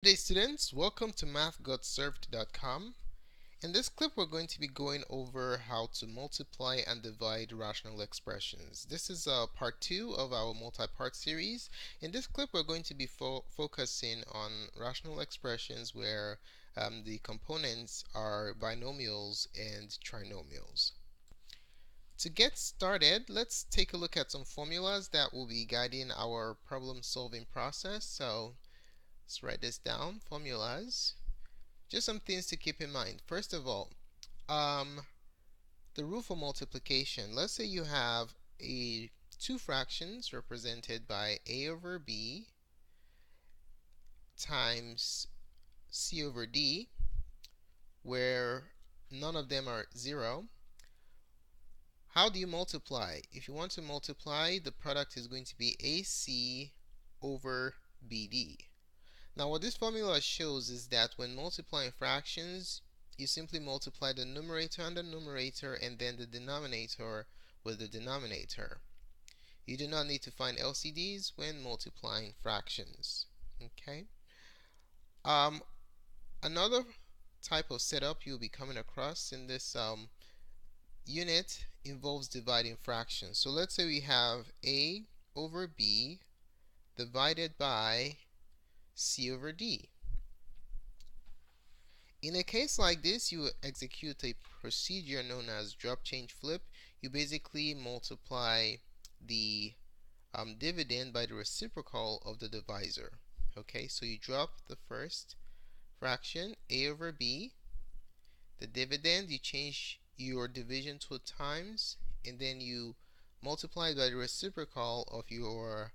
day, students. Welcome to mathgotserved.com. In this clip, we're going to be going over how to multiply and divide rational expressions. This is part 2 of our multi-part series. In this clip, we're going to be focusing on rational expressions where the components are binomials and trinomials. To get started, let's take a look at some formulas that will be guiding our problem solving process. So let's write this down. Formulas. Just some things to keep in mind. First of all, the rule for multiplication. Let's say you have two fractions represented by a over b times c over d, where none of them are 0. How do you multiply? If you want to multiply, the product is going to be ac over bd. Now what this formula shows is that when multiplying fractions, you simply multiply the numerator and the numerator and then the denominator with the denominator. You do not need to find LCDs when multiplying fractions. Okay. Another type of setup you'll be coming across in this unit involves dividing fractions. So let's say we have a over b divided by c over d. In a case like this, you execute a procedure known as drop, change, flip. You basically multiply the dividend by the reciprocal of the divisor. Okay, so you drop the first fraction, a over b. The dividend, you change your division to a times, and then you multiply by the reciprocal of your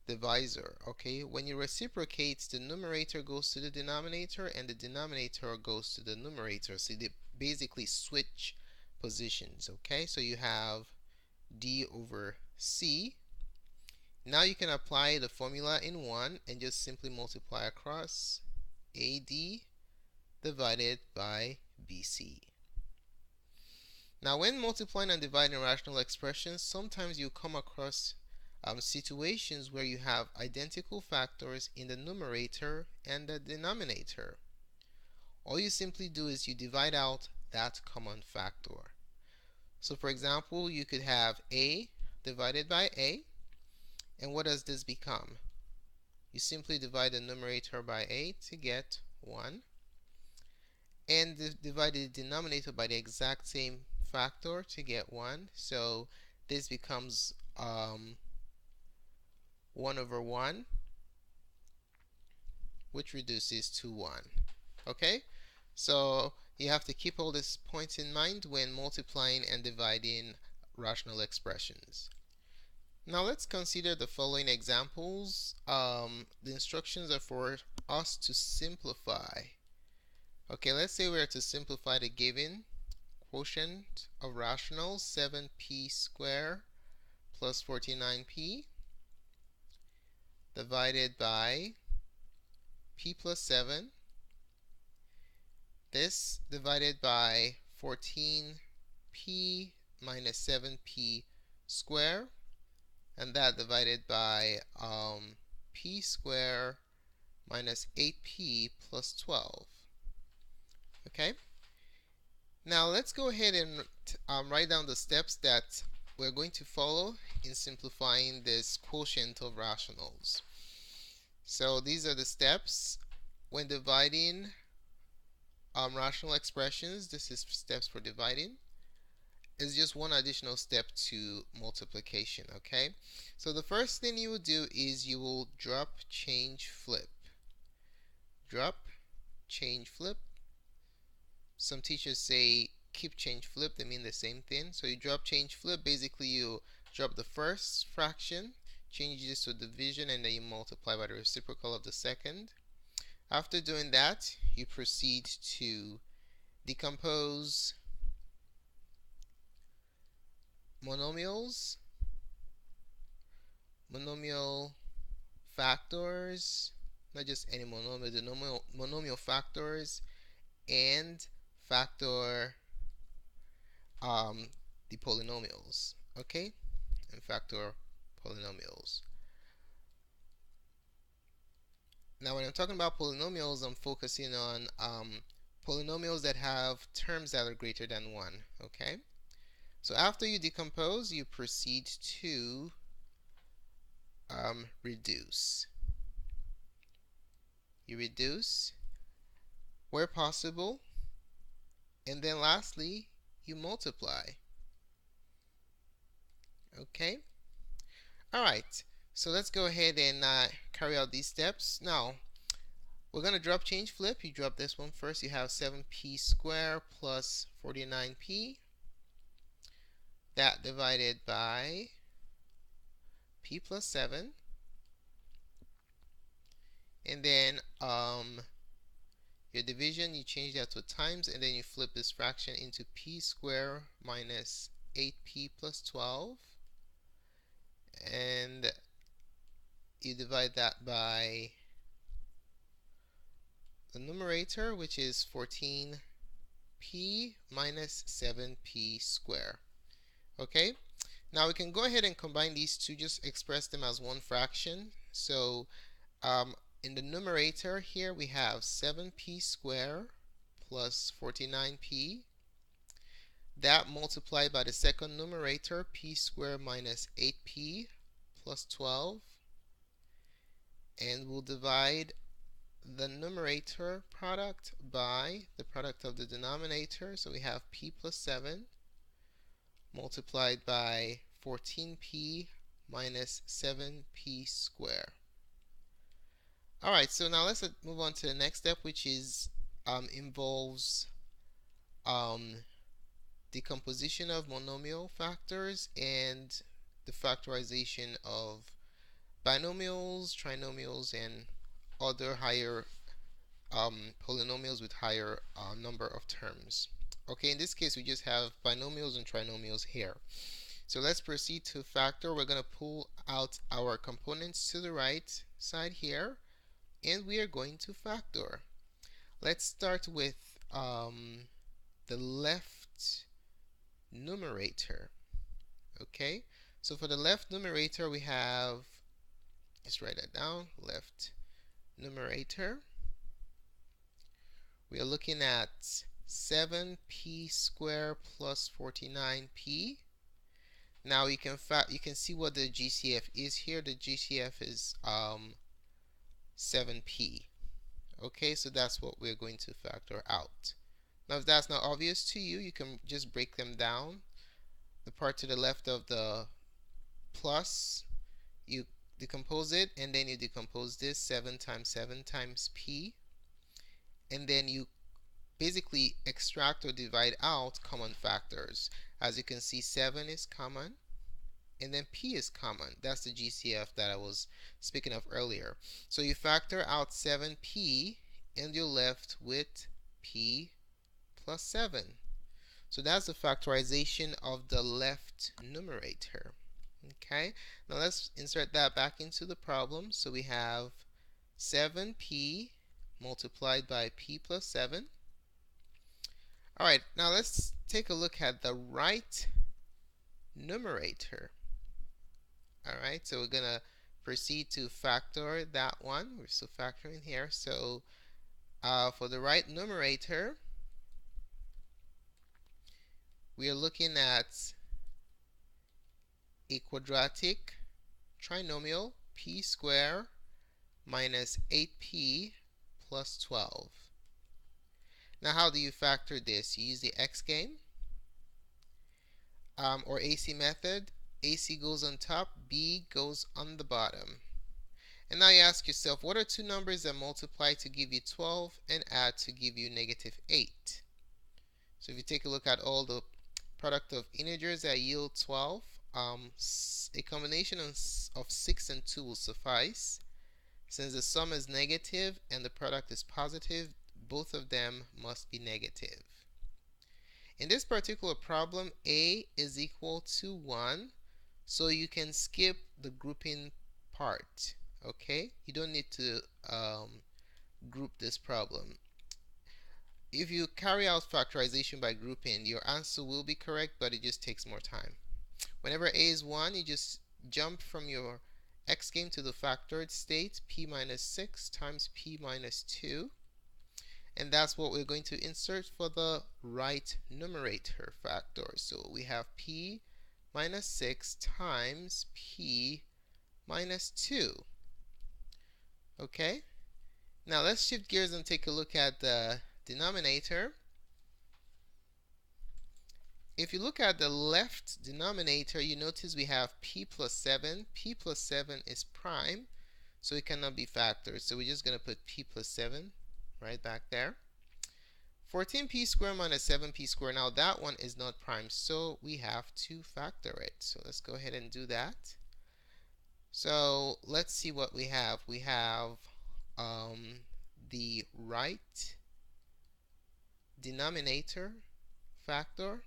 divisor. Okay, when you reciprocate, the numerator goes to the denominator and the denominator goes to the numerator, so they basically switch positions. Okay, so you have d over c. Now you can apply the formula in 1 and just simply multiply across ad divided by bc. Now when multiplying and dividing rational expressions, sometimes you come across situations where you have identical factors in the numerator and the denominator. All you simply do is you divide out that common factor. So for example, you could have a divided by a, and what does this become? You simply divide the numerator by a to get 1, and divide the denominator by the exact same factor to get 1. So this becomes 1 over 1, which reduces to 1. Okay? So you have to keep all these points in mind when multiplying and dividing rational expressions. Now let's consider the following examples. The instructions are for us to simplify. Okay, let's say we're to simplify the given quotient of rationals, 7p squared plus 49p divided by p plus 7. This divided by 14p minus 7p squared, and that divided by p squared minus 8p plus 12. Okay? Now let's go ahead and write down the steps that we're going to follow in simplifying this quotient of rationals. So these are the steps when dividing rational expressions. This is steps for dividing. It's just one additional step to multiplication. Okay, so the first thing you will do is you will drop, change, flip. Drop, change, flip. Some teachers say keep, change, flip. They mean the same thing. So you drop, change, flip. Basically you drop the first fraction, change this to division, and then you multiply by the reciprocal of the second. After doing that, you proceed to decompose monomials, monomial factors, not just any monomial, the monomial factors, and factor the polynomials. Okay, and factor polynomials. Now, when I'm talking about polynomials, I'm focusing on polynomials that have terms that are greater than 1. Okay? So after you decompose, you proceed to reduce. You reduce where possible, and then lastly, you multiply. Okay? Alright, so let's go ahead and carry out these steps. Now, we're going to drop change flip. You drop this one first. You have 7p squared plus 49p. That divided by p plus 7. And then your division, you change that to times, and then you flip this fraction into p squared minus 8p plus 12. And you divide that by the numerator, which is 14p minus 7p squared. Okay? Now we can go ahead and combine these two, just express them as one fraction. So in the numerator here we have 7p squared plus 49p. That multiplied by the second numerator, p squared minus 8p plus 12. And we'll divide the numerator product by the product of the denominator. So we have p plus 7 multiplied by 14p minus 7p squared. Alright, so now let's move on to the next step, which is involves decomposition of monomial factors and the factorization of binomials, trinomials, and other higher polynomials with higher number of terms. Okay, in this case we just have binomials and trinomials here. So let's proceed to factor. We're going to pull out our components to the right side here, and we are going to factor. Let's start with the left numerator. Okay, so for the left numerator we have, let's write that down, left numerator. We are looking at 7p squared plus 49p. Now you can see what the GCF is here. The GCF is 7p. Okay, so that's what we're going to factor out. Now if that's not obvious to you, you can just break them down. The part to the left of the plus, you decompose it, and then you decompose this 7 times 7 times p, and then you basically extract or divide out common factors. As you can see, 7 is common, and then p is common. That's the GCF that I was speaking of earlier. So you factor out 7p, and you're left with p plus 7. So that's the factorization of the left numerator. Okay, now let's insert that back into the problem. So we have 7p multiplied by p plus 7. Alright, now let's take a look at the right numerator. Alright, so we're going to proceed to factor that one. We're still factoring here. So for the right numerator, we are looking at a quadratic trinomial, p squared minus 8p plus 12. Now how do you factor this? You use the x game or AC method. AC goes on top, b goes on the bottom. And now you ask yourself, what are two numbers that multiply to give you 12 and add to give you negative 8? So if you take a look at all the product of integers that yield 12, a combination of 6 and 2 will suffice. Since the sum is negative and the product is positive, both of them must be negative. In this particular problem, a is equal to 1, so you can skip the grouping part. Okay, you don't need to group this problem. If you carry out factorization by grouping, your answer will be correct, but it just takes more time. Whenever a is 1, you just jump from your x came to the factored state, p minus 6 times p minus 2. And that's what we're going to insert for the right numerator factor. So we have p minus 6 times p minus 2. Okay? Now let's shift gears and take a look at the denominator. If you look at the left denominator, you notice we have p plus 7. P plus 7 is prime, so it cannot be factored. So we're just going to put p plus 7 right back there. 14p squared minus 7p squared. Now that one is not prime, so we have to factor it. So let's go ahead and do that. So let's see what we have. We have the right denominator factor.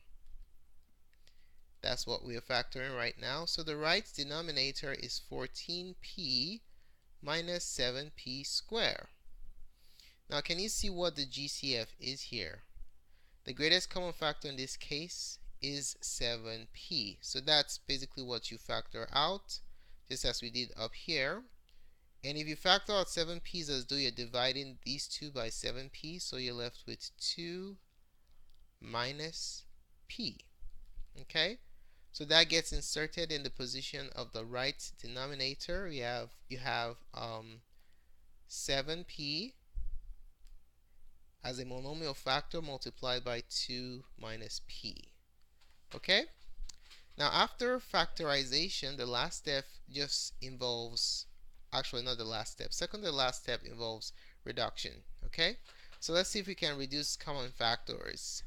That's what we are factoring right now. So the right denominator is 14p minus 7p squared. Now can you see what the GCF is here? The greatest common factor in this case is 7p. So that's basically what you factor out, just as we did up here. And if you factor out 7p, it's as though you're dividing these two by 7p, so you're left with 2 minus p. Okay? So that gets inserted in the position of the right denominator. You have 7p as a monomial factor multiplied by 2 minus p. Okay? Now after factorization, the last step just involves, actually not the last step, second to the last step involves reduction. Okay? So let's see if we can reduce common factors.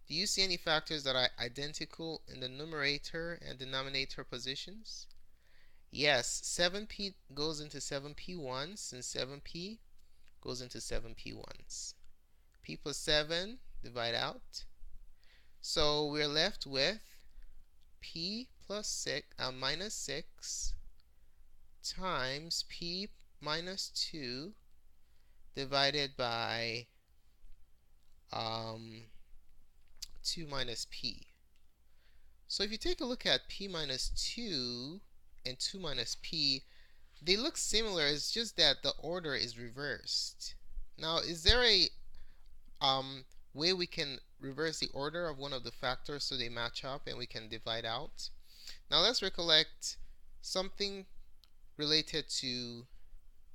Do you see any factors that are identical in the numerator and denominator positions? Yes, 7p goes into 7p once, and 7p goes into 7p once. P plus 7, divide out. So we're left with p plus 6, minus 6 times p minus 2 divided by 2 minus p. So if you take a look at p minus 2 and 2 minus p, they look similar. It's just that the order is reversed. Now, is there a way we can reverse the order of one of the factors so they match up and we can divide out? Now let's recollect something related to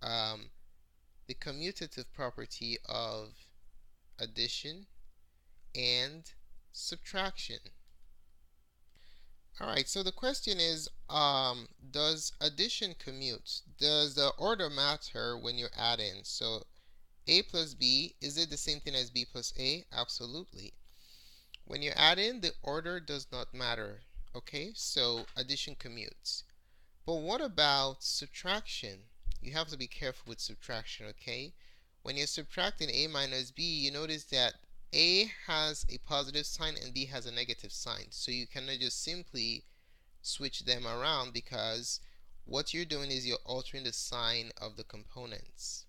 the commutative property of addition and subtraction. Alright, so the question is, does addition commute? Does the order matter when you're adding? So a plus b, is it the same thing as b plus a? Absolutely. When you add in, the order does not matter. Okay, so addition commutes. But what about subtraction? You have to be careful with subtraction, okay? When you're subtracting a minus b, you notice that a has a positive sign and b has a negative sign. So you cannot just simply switch them around, because what you're doing is you're altering the sign of the components.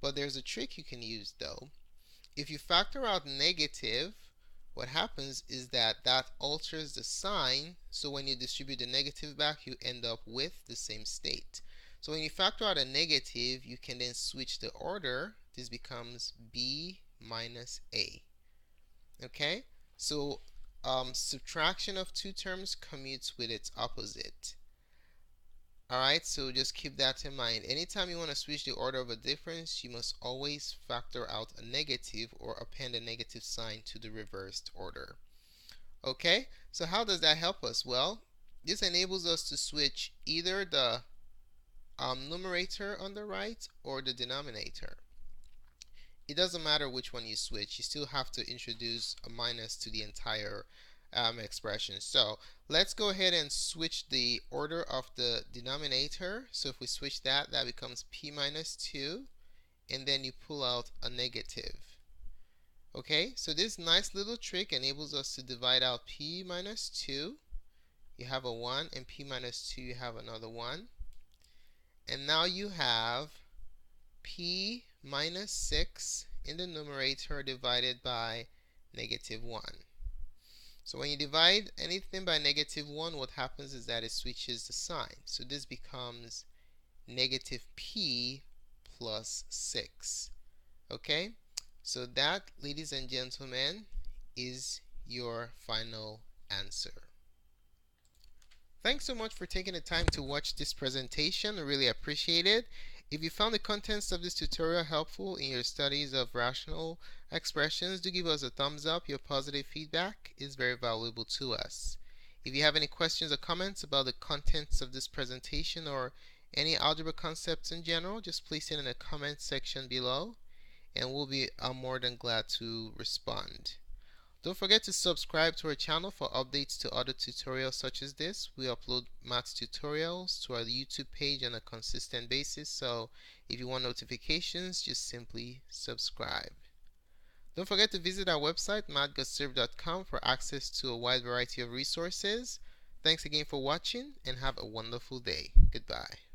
But there's a trick you can use though. If you factor out negative, what happens is that alters the sign, so when you distribute the negative back, you end up with the same state. So when you factor out a negative, you can then switch the order. This becomes b minus a. Okay? So subtraction of two terms commutes with its opposite. Alright, so just keep that in mind. Anytime you want to switch the order of a difference, you must always factor out a negative or append a negative sign to the reversed order. Okay, so how does that help us? Well, this enables us to switch either the numerator on the right or the denominator. It doesn't matter which one you switch, you still have to introduce a minus to the entire expression. So let's go ahead and switch the order of the denominator. So if we switch that, that becomes p minus 2, and then you pull out a negative. Okay, so this nice little trick enables us to divide out p minus 2. You have a 1, and p minus 2, you have another 1. And now you have p minus 6 in the numerator divided by negative 1. So when you divide anything by negative 1, what happens is that it switches the sign. So this becomes negative p plus 6. Okay? So that, ladies and gentlemen, is your final answer. Thanks so much for taking the time to watch this presentation. I really appreciate it. If you found the contents of this tutorial helpful in your studies of rational expressions, do give us a thumbs up. Your positive feedback is very valuable to us. If you have any questions or comments about the contents of this presentation or any algebra concepts in general, just place it in the comment section below and we'll be more than glad to respond. Don't forget to subscribe to our channel for updates to other tutorials such as this. We upload math tutorials to our YouTube page on a consistent basis, so if you want notifications, just simply subscribe. Don't forget to visit our website, mathgotserved.com, for access to a wide variety of resources. Thanks again for watching and have a wonderful day. Goodbye.